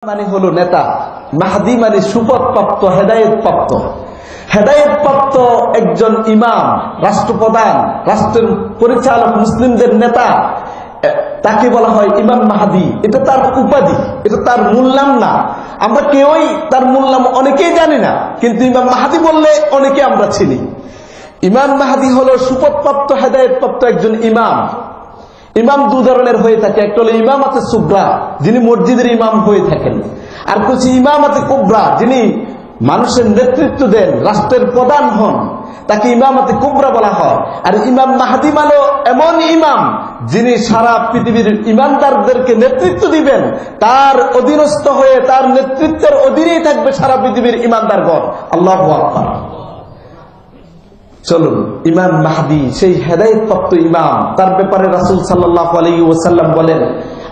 মানে হলো নেতা, মাহদি মানে সুপথ প্রাপ্ত, হেদায়েত প্রাপ্ত। হেদায়েত প্রাপ্ত একজন ইমাম, রাষ্ট্রপ্রধান, রাষ্ট্রের পরিচালক, মুসলিমদের নেতা, তাকে বলা হয় ইমাম মাহদি। এটা তার উপাধি, এটা তার মূল নাম না। আমরা কেউই তার মূল নাম অনেকেই জানি না, কিন্তু ইমাম মাহদি বললে অনেকে আমরা চিনি। ইমাম মাহদি হলো সুপথ প্রাপ্ত, হেদায়েত প্রাপ্ত একজন ইমাম। ইমাম দু ধরনের হয়ে থাকে, একটা হলো ইমামাতে সুগরা, যিনি মসজিদের ইমাম হয়ে থাকেন, আর কিছু ইমামাতে কুবরা, যিনি মানুষের নেতৃত্ব দেন, রাষ্ট্রের প্রধান হন, তাকে ইমামাতে কুবরা বলা হয়। আর ইমাম মাহদি মানে এমন ইমাম যিনি সারা পৃথিবীর ইমানদারদেরকে নেতৃত্ব দিবেন, তার অধীনস্থ হয়ে তার নেতৃত্বের অধীনেই থাকবে সারা পৃথিবীর ইমানদারগণ। আল্লাহু আকবার। চলুন, ইমাম মাহদি সেই হেদায়েত প্রাপ্ত ইমাম, তার ব্যাপারে রাসূল সাল্লাল্লাহু আলাইহি ওয়াসাল্লাম বলেন,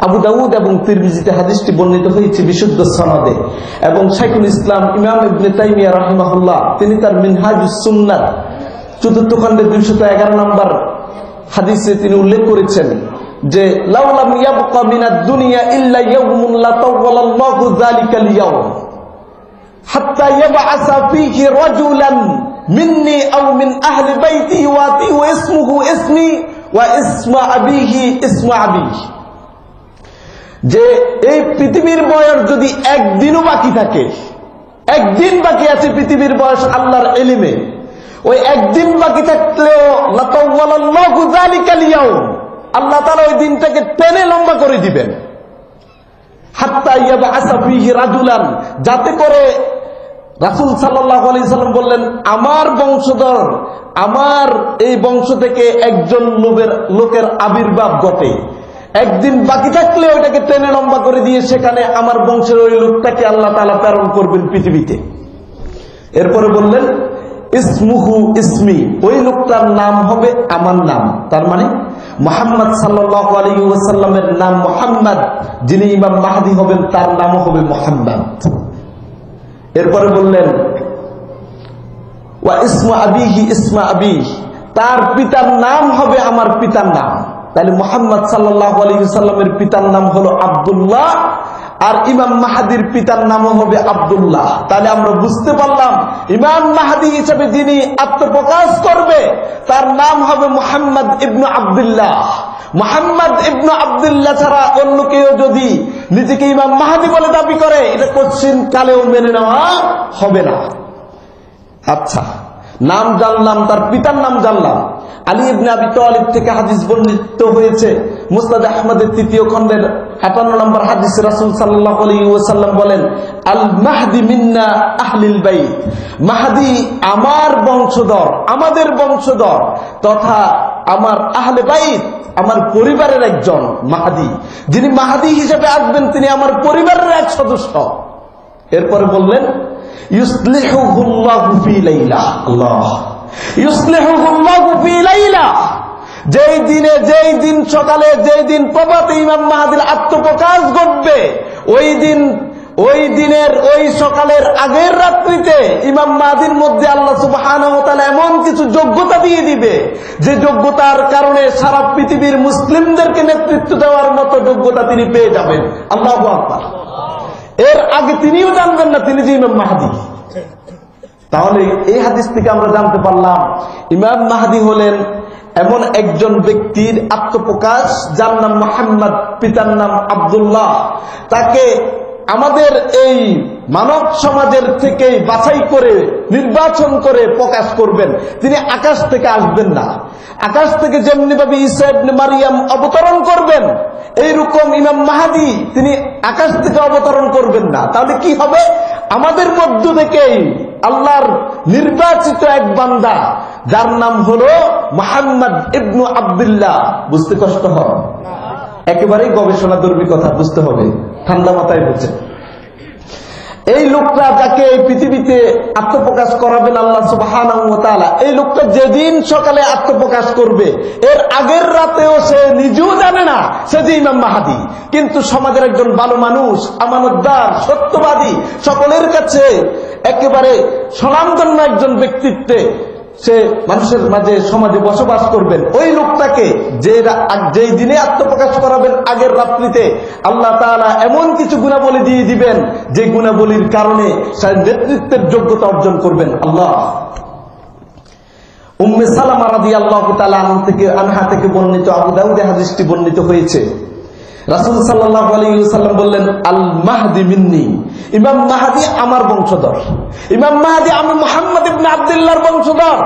আবু দাউদ এবং তিরমিজিতে হাদিসটি বর্ণিত হয়েছে বিশুদ্ধ সনদে, এবং শাইখুল ইসলাম ইমাম ইবনে তাইমিয়া রাহিমাহুল্লাহ তিনি তার মিনহাজুস সুন্নাহ চতুর্থ খণ্ডে 211 নম্বর হাদিসে তিনি উল্লেখ করেছেন যে লাউলাম ইয়াবকা মিনাদ দুনিয়া ইল্লা ইয়াউমুন লা তাওয়াল্লাহু যালিকাল ইয়াউম হাত্তা ইয়াবআসা ফীহি রাজুলান মিন্নি আও মিন আহলি বাইতি ওয়া ইসমুহু ইসমি ওয়া ইসমা আবিহি ইসমা আবিহি। যে এই পৃথিবীর বয়স যদি একদিনও বাকি থাকে, একদিন বাকি আছে পৃথিবীর বয়স আল্লাহর ইলমে, ওই একদিন বাকি থাকলেও লাতাওয়াল্লাহু যালিকাল ইয়াউম, আল্লাহ তাআলা ওই দিনটাকে টেনে লম্বা করে দিবেন। হাত্তা ইয়াবআসা ফীহি রাজুলান, যাতে করে রাসূল সাল্লাল্লাহু আলাইহি সাল্লাম বললেন, আমার বংশধর, আমার এই বংশ থেকে একজন লোকের আবির্ভাব ঘটে। একদিন বাকি থাকলে ওইটাকে টেনে লম্বা করে দিয়ে সেখানে আমার বংশের ওই লোকটাকে আল্লাহ তাআলা প্রেরণ করবেন পৃথিবীতে। এরপরে বললেন ইসমুহু ইসমি, ওই লোকটার নাম হবে আমার নাম। তার মানে মুহাম্মদ সাল্লাল্লাহু আলাইহি ওয়াসাল্লামের নাম মুহাম্মদ, যিনি ইমাম মাহদি হবেন তার নামও হবে মুহাম্মদ। এরপরে বললেন ওয়া ইসমা আবিহি ইসমা আবিহি, তার পিতার নাম হবে আমার পিতার নাম। তাহলে মুহাম্মদ সাল্লাল্লাহু আলাইহি ওয়াসাল্লামের পিতার নাম হলো আব্দুল্লাহ, আর ইমাম মাহদির পিতার নামও হবে আব্দুল্লাহ। তাহলে আমরা বুঝতে পারলাম ইমাম মাহদি হিসেবে যিনি আত্মপ্রকাশ করবে তার নাম হবে মুহাম্মদ ইবনে আব্দুল্লাহ। মুহাম্মদ ইবনে আব্দুল্লাহ ছাড়া অন্য কেউ যদি নিজেকে ইমাম মাহদি বলে দাবি করে, এটা কোশ্চিন কালেও মেনে নেওয়া হবে না। আচ্ছা, নাম জানলাম, তার পিতার নাম জানলাম। আলী ইবনে আবি তালিব থেকে হাদিস বর্ণিত হয়েছে মুসনাদ আহমদের 3য় খণ্ডের 58 নম্বর হাদিসে রাসূল সাল্লাল্লাহু আলাইহি ওয়াসাল্লাম বলেন, আল মাহদি মিন্না আহলিল বাইত, মাহদি আমার বংশধর, আমাদের বংশধর তথা আমার আহলে বাইত, আমার পরিবারের একজন মাহদি। যিনি মাহদি হিসেবে আসবেন তিনি আমার পরিবারের এক সদস্য। এরপরে বললেন ইউসলিহুল্লাহু ফি লাইলা, আল্লাহ ইউসলিহুল্লাহু ফি লাইলা, যেই দিনে, যেই দিন সকালে, যেই দিন প্রভাতে ইমাম মাহদির আত্মপ্রকাশ ঘটবে, ওই দিনের ওই সকালের আগের রাত্রিতে ইমাম মাহদির মধ্যে আল্লাহ সুবহানাহু ওয়া তাআলা এমন কিছু যোগ্যতা দিয়ে দিবে, যে যোগ্যতার কারণে সারা পৃথিবীর মুসলিমদেরকে নেতৃত্ব দেওয়ার মতো যোগ্যতা তিনি পেয়ে যাবেন। আল্লাহু আকবার। এর আগে তিনিও জানবেন না তিনি যে ইমাম মাহদি। তাহলে এই হাদিস থেকে আমরা জানতে পারলাম ইমাম মাহদি হলেন এমন একজন ব্যক্তির আত্মপ্রকাশ যার নাম মুহাম্মদ, পিতার নাম আব্দুল্লাহ। তাকে আমাদের এই মানব সমাজের থেকে বাছাই করে, নির্বাচন করে প্রকাশ করবেন। তিনি আকাশ থেকে আসবেন না। আকাশ থেকে যেমনি ভাবে ঈসা ইবনে মারিয়াম অবতরণ করবেন, এইরকম ইমাম মাহদি তিনি আকাশ থেকে অবতরণ করবেন না। তাহলে কি হবে? আমাদের মধ্য থেকেই আল্লাহর নির্বাচিত এক বান্দা যার নাম হলো মুহাম্মদ ইবনে আব্দুল্লাহ। বুঝতে কষ্ট হয়? একেবারেই গবেষণাধর্মী কথা, বুঝতে হবে, ঠান্ডা মাথায় বুঝছেন। এই লোকটা যাকে এই পৃথিবীতে আত্মপ্রকাশ করাবেন আল্লাহ সুবহানাহু ওয়া তাআলা, এই লোকটা যেদিন সকালে আত্মপ্রকাশ করবে এর আগের রাতেও সে নিজেও জানে না সে যে ইমাম মাহদি। কিন্তু সমাজের একজন ভালো মানুষ, আমানতদার, সত্যবাদী, সকলের কাছে একেবারে স্বনামধন্য একজন ব্যক্তিত্বে সে মানুষের মাঝে সমাজে বসবাস করবেন, ওই লোকটাকে যেই দিনে আত্মপ্রকাশ করাবেন আগের রাত্রিতে আল্লাহ তাআলা এমন কিছু গুণাবলী দিয়ে দিবেন যে গুণাবলীর কারণে সে নেতৃত্বের যোগ্যতা অর্জন করবেন। আল্লাহ। উম্মে সালামা রাদিয়াল্লাহু তাআলা আনহা থেকে বর্ণিত, আবু দাউদে হাদিসটি বর্ণিত হয়েছে, রাসূল সাল্লাল্লাহু আলাইহি ওয়াসাল্লাম বললেন, আল মাহদি মিন্নি, ইমাম মাহদি আমার বংশধর। ইমাম মাহদি আমি মুহাম্মদ ইবনে আব্দুল্লাহর বংশধর।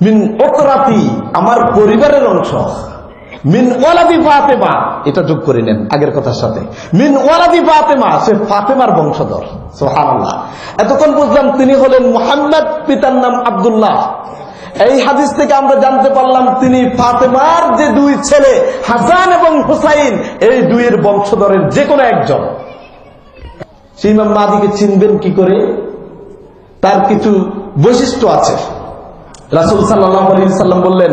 মিন উকরাতি, আমার পরিবারের অংশ। মিন ওয়ালাদি ফাতেমা, এটা যোগ করে নেন আগের কথার সাথে। মিন ওয়ালাদি ফাতেমা, সে ফাতেমার বংশধর। সুবহানাল্লাহ। এতক্ষণ বুঝলাম তিনি হলেন মুহাম্মদ, পিতার নাম আব্দুল্লাহ। এই হাদিস থেকে আমরা জানতে পারলাম তিনি ফাতেমার যে দুই ছেলে হাসান এবং হুসাইন, এই দুইয়ের বংশধরের যে কোনো একজন। সেই ইমাম মাহদিকে চিনবেন কি করে? তার কিছু বৈশিষ্ট্য আছে। রাসূল সাল্লাল্লাহু আলাইহি সাল্লাম বললেন,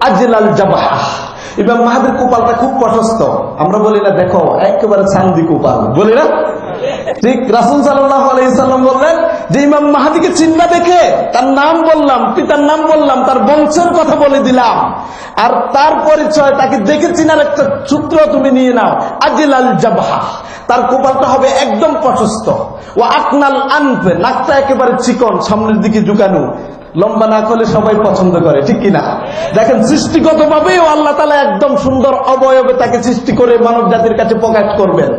আজলাল জাবাহ, ইমাম মাহদির কপালটা খুব প্রশস্ত। আমরা বলি না দেখো একেবারে চান্দি কপাল, বলি না? ঠিক রাসূল সাল্লাল্লাহু আলাইহি সাল্লাম বললেন যে ইমাম মাহদিকে চিনবা দেখে তার নাম বললাম, পিতার নাম বললাম, তার বংশের কথা বলে দিলাম, আর তার পরিচয় তাকে দেখে চিনার একটা সূত্র তুমি নিয়ে নাও। আজলাল জাবাহ, তার কপালটা হবে একদম প্রশস্ত। ও আকনাল আনফে, নাকটা একেবারে চিকন, সামনের দিকে ঝুঁকানো, লম্বা নাক হলে সবাই পছন্দ করে, ঠিক কিনা? দেখেন সৃষ্টিগত ভাবেও আল্লাহ তাআলা একদম সুন্দর অবয়বে তাকে সৃষ্টি করে মানব জাতির কাছে প্রকাশ করবেন।